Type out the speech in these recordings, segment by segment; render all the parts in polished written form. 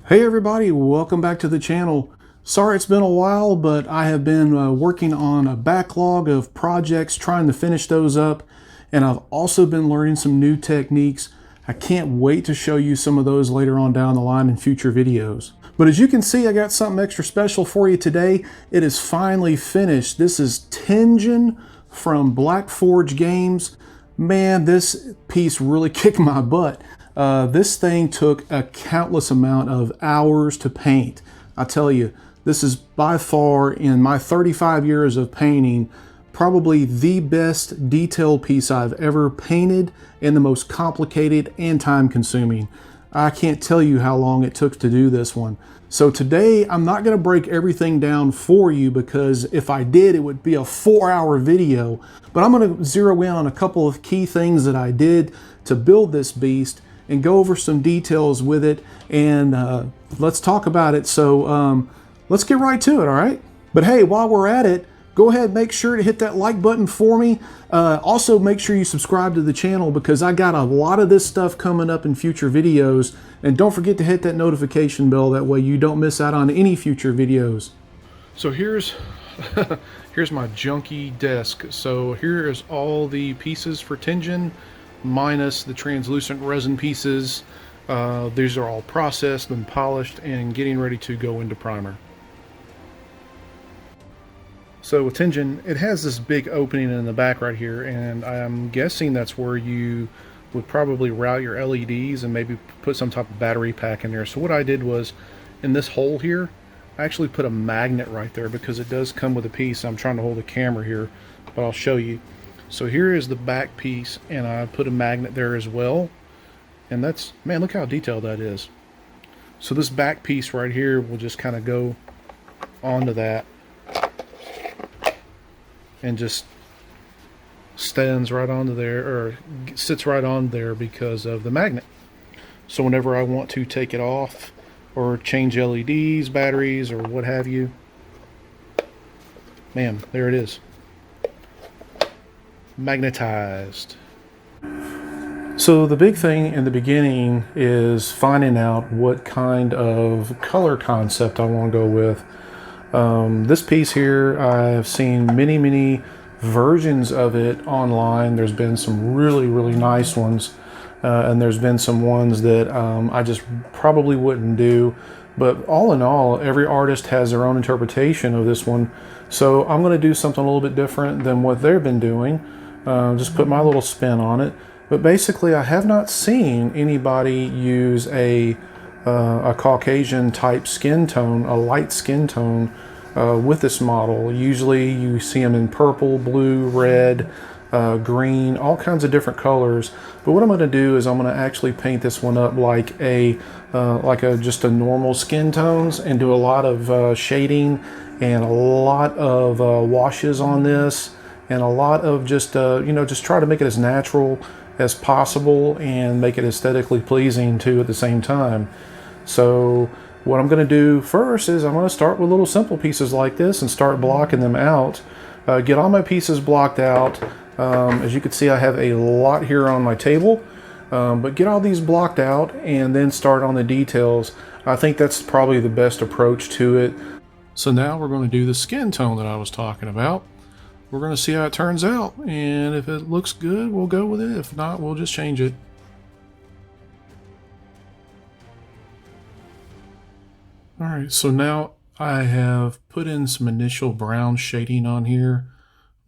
Hey everybody, welcome back to the channel. Sorry it's been a while, but I have been working on a backlog of projects, trying to finish those up, and I've also been learning some new techniques. I can't wait to show you some of those later on down the line in future videos. But as you can see, I got something extra special for you today. It is finally finished. This is TENJIN from Blackforge Games. Man, this piece really kicked my butt. This thing took a countless amount of hours to paint. I tell you, this is by far, in my 35 years of painting, probably the best detailed piece I've ever painted, and the most complicated and time consuming. I can't tell you how long it took to do this one. So today I'm not going to break everything down for you, because if I did, it would be a 4-hour video. But I'm going to zero in on a couple of key things that I did to build this beast and go over some details with it, and let's talk about it. So let's get right to it, all right? But hey, while we're at it, go ahead, make sure to hit that like button for me. Also, make sure you subscribe to the channel, because I got a lot of this stuff coming up in future videos. And don't forget to hit that notification bell, that way you don't miss out on any future videos. So here's here's my junky desk. So here is all the pieces for TENJIN, minus the translucent resin pieces. These are all processed and polished and getting ready to go into primer. So with TENJIN, it has this big opening in the back right here, and I'm guessing that's where you would probably route your LEDs and maybe put some type of battery pack in there. So what I did was, in this hole here, I actually put a magnet right there, because it does come with a piece. I'm trying to hold the camera here, but I'll show you. So here is the back piece, and I put a magnet there as well. And that's, man, look how detailed that is. So this back piece right here will just kind of go onto that and just stands right onto there, or sits right on there because of the magnet. So whenever I want to take it off or change LEDs, batteries, or what have you, man, there it is. Magnetized. So the big thing in the beginning is finding out what kind of color concept I want to go with. This piece here, I've seen many versions of it online. There's been some really nice ones, and there's been some ones that I just probably wouldn't do. But all in all, every artist has their own interpretation of this one. So I'm going to do something a little bit different than what they've been doing. Just put my little spin on it. But basically, I have not seen anybody use a Caucasian type skin tone, a light skin tone, with this model. Usually you see them in purple, blue, red, green, all kinds of different colors. But what I'm going to do is I'm going to actually paint this one up like just a normal skin tones, and do a lot of shading and a lot of washes on this, and a lot of just just try to make it as natural as possible and make it aesthetically pleasing too at the same time. So what I'm going to do first is I'm going to start with little simple pieces like this and start blocking them out. Get all my pieces blocked out. As you can see, I have a lot here on my table, but get all these blocked out and then start on the details. I think that's probably the best approach to it. So now we're going to do the skin tone that I was talking about. We're going to see how it turns out, and if it looks good, we'll go with it. If not, we'll just change it. Alright, so now I have put in some initial brown shading on here.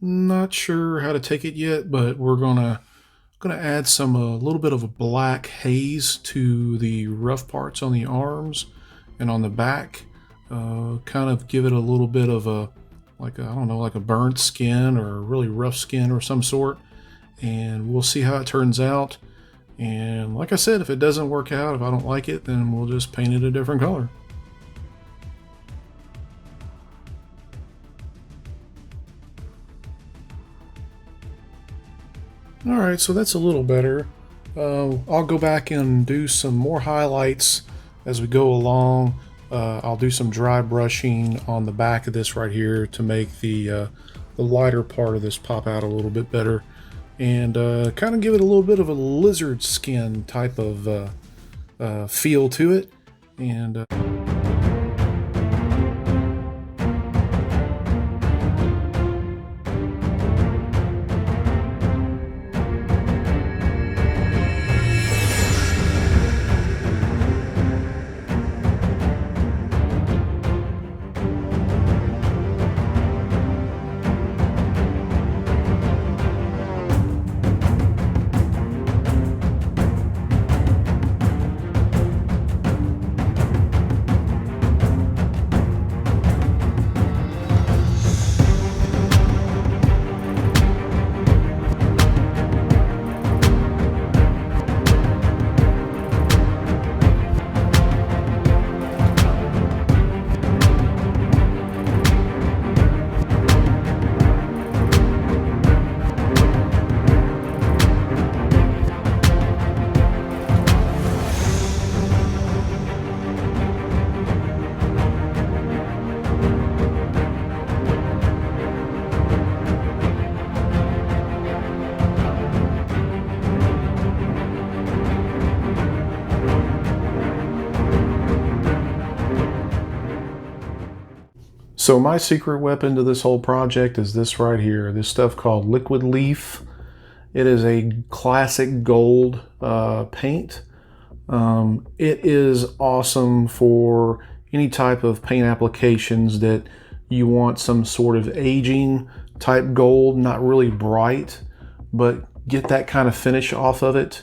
Not sure how to take it yet, but we're gonna add some a little bit of a black haze to the rough parts on the arms and on the back. Kind of give it a little bit of a, like a burnt skin or a really rough skin or some sort, and we'll see how it turns out. And like I said, if it doesn't work out, if I don't like it, then we'll just paint it a different color. Alright, so that's a little better. I'll go back and do some more highlights as we go along. I'll do some dry brushing on the back of this right here to make the lighter part of this pop out a little bit better, and kind of give it a little bit of a lizard skin type of feel to it. And so my secret weapon to this whole project is this right here, this stuff called Liquid Leaf. It is a classic gold paint. It is awesome for any type of paint applications that you want some sort of aging type gold, not really bright, but get that kind of finish off of it.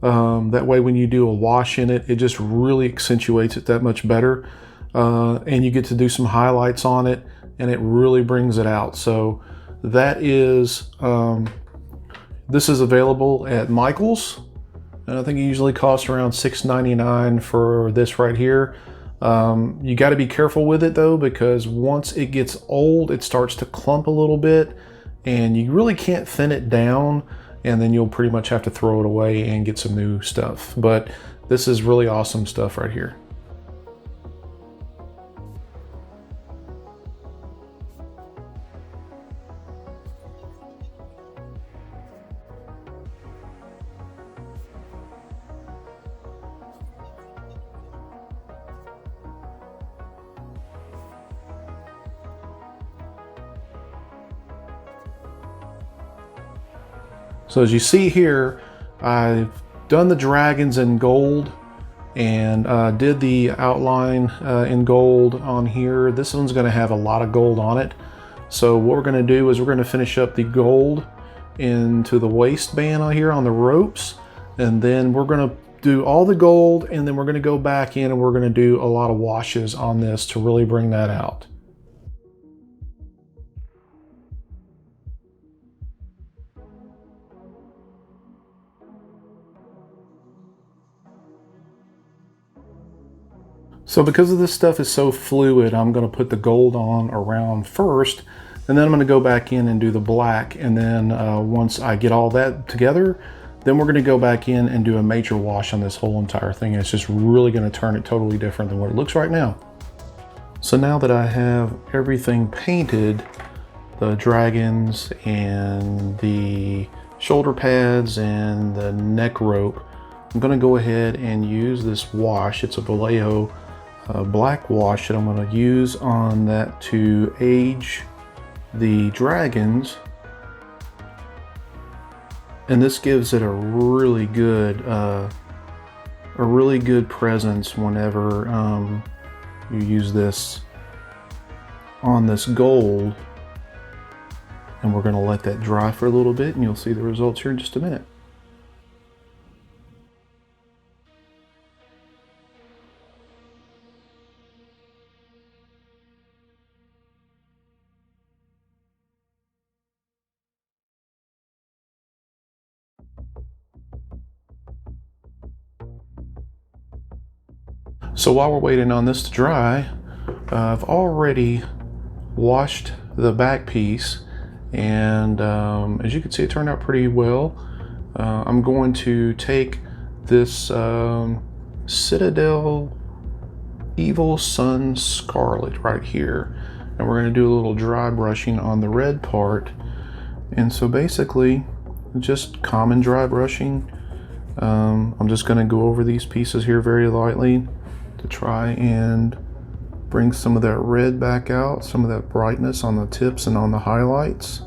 That way when you do a wash in it, it just really accentuates it that much better. And you get to do some highlights on it, and it really brings it out. So that is, this is available at Michael's, and I think it usually costs around $6.99 for this right here. You got to be careful with it though, because once it gets old, it starts to clump a little bit, and you really can't thin it down, and then you'll pretty much have to throw it away and get some new stuff. But this is really awesome stuff right here. So as you see here, I've done the dragons in gold and did the outline in gold on here. This one's going to have a lot of gold on it. So what we're going to do is we're going to finish up the gold into the waistband on here on the ropes, and then we're going to do all the gold, and then we're going to go back in and we're going to do a lot of washes on this to really bring that out. So because of this stuff is so fluid, I'm going to put the gold on around first, and then I'm going to go back in and do the black. And then once I get all that together, then we're going to go back in and do a major wash on this whole entire thing. It's just really going to turn it totally different than what it looks right now. So now that I have everything painted, the dragons and the shoulder pads and the neck rope, I'm going to go ahead and use this wash. It's a Vallejo black wash that I'm going to use on that to age the dragons, and this gives it a really good presence whenever you use this on this gold. And we're going to let that dry for a little bit, and you'll see the results here in just a minute. So while we're waiting on this to dry, I've already washed the back piece, and as you can see, it turned out pretty well. I'm going to take this Citadel Evil Sun Scarlet right here, and we're going to do a little dry brushing on the red part. And so basically just common dry brushing. I'm just going to go over these pieces here very lightly to try and bring some of that red back out, some of that brightness on the tips and on the highlights.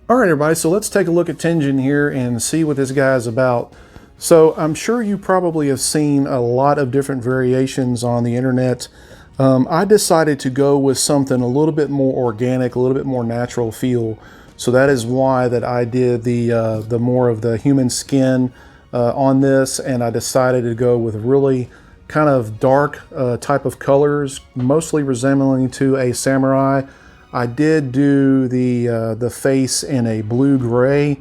All right, everybody, so let's take a look at TENJIN here and see what this guy is about. So I'm sure you probably have seen a lot of different variations on the internet. I decided to go with something a little bit more organic, a little bit more natural feel. So that is why that I did the more of the human skin on this, and I decided to go with really kind of dark type of colors, mostly resembling to a samurai. I did do the face in a blue-gray.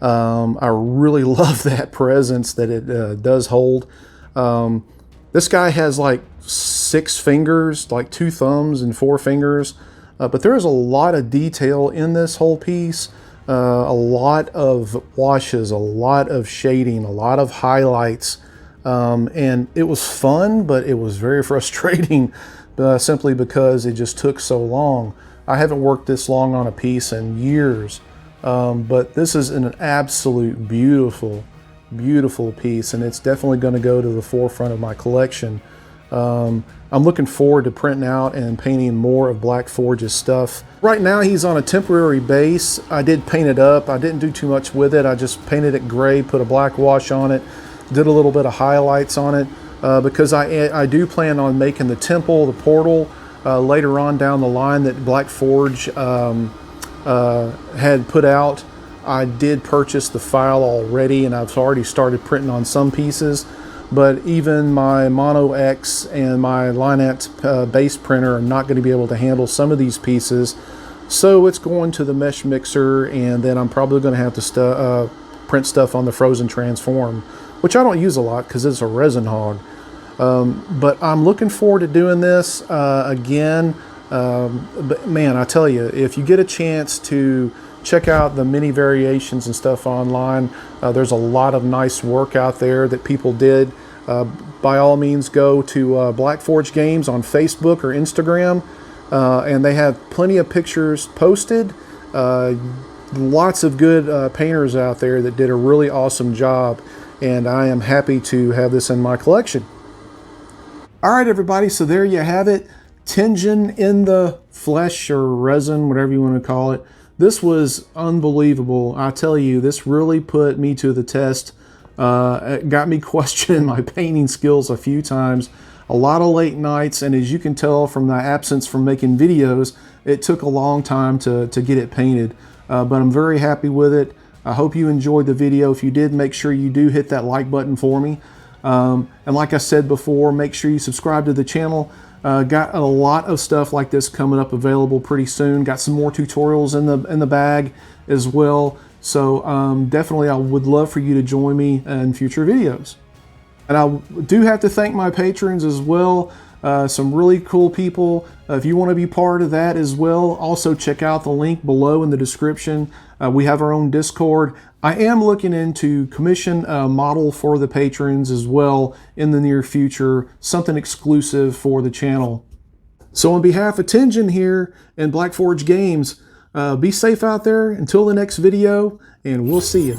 I really love that presence that it does hold. This guy has like 6 fingers, like 2 thumbs and 4 fingers, but there is a lot of detail in this whole piece. A lot of washes, a lot of shading, a lot of highlights, and it was fun, but it was very frustrating simply because it just took so long. I haven't worked this long on a piece in years, but this is an absolute beautiful, beautiful piece, and it's definitely going to go to the forefront of my collection. I'm looking forward to printing out and painting more of Blackforge's stuff. Right now he's on a temporary base. I did paint it up. I didn't do too much with it. I just painted it gray, put a black wash on it, did a little bit of highlights on it, because I do plan on making the temple, the portal, later on down the line that Blackforge had put out. I did purchase the file already, and I've already started printing on some pieces, but even my Mono X and my Linat base printer are not going to be able to handle some of these pieces, so it's going to the mesh mixer, and then I'm probably going to have to print stuff on the frozen transform, which I don't use a lot because it's a resin hog. But I'm looking forward to doing this again. But man, I tell you, if you get a chance to check out the mini variations and stuff online, there's a lot of nice work out there that people did. By all means, go to Blackforge Games on Facebook or Instagram, and they have plenty of pictures posted. Lots of good painters out there that did a really awesome job, and I am happy to have this in my collection. All right, everybody, so there you have it. TENJIN in the flesh or resin, whatever you want to call it. This was unbelievable. I tell you, this really put me to the test. It got me questioning my painting skills a few times. A lot of late nights, and as you can tell from the absence from making videos, it took a long time to get it painted. But I'm very happy with it. I hope you enjoyed the video. If you did, make sure you do hit that like button for me. And like I said before, make sure you subscribe to the channel. Got a lot of stuff like this coming up available pretty soon. Got some more tutorials in the bag as well. So definitely I would love for you to join me in future videos. And I do have to thank my patrons as well. Some really cool people. If you want to be part of that as well, also check out the link below in the description. We have our own Discord. I am looking into commission a model for the patrons as well in the near future, something exclusive for the channel. So on behalf of TENJIN here and Blackforge Games, be safe out there until the next video, and we'll see you.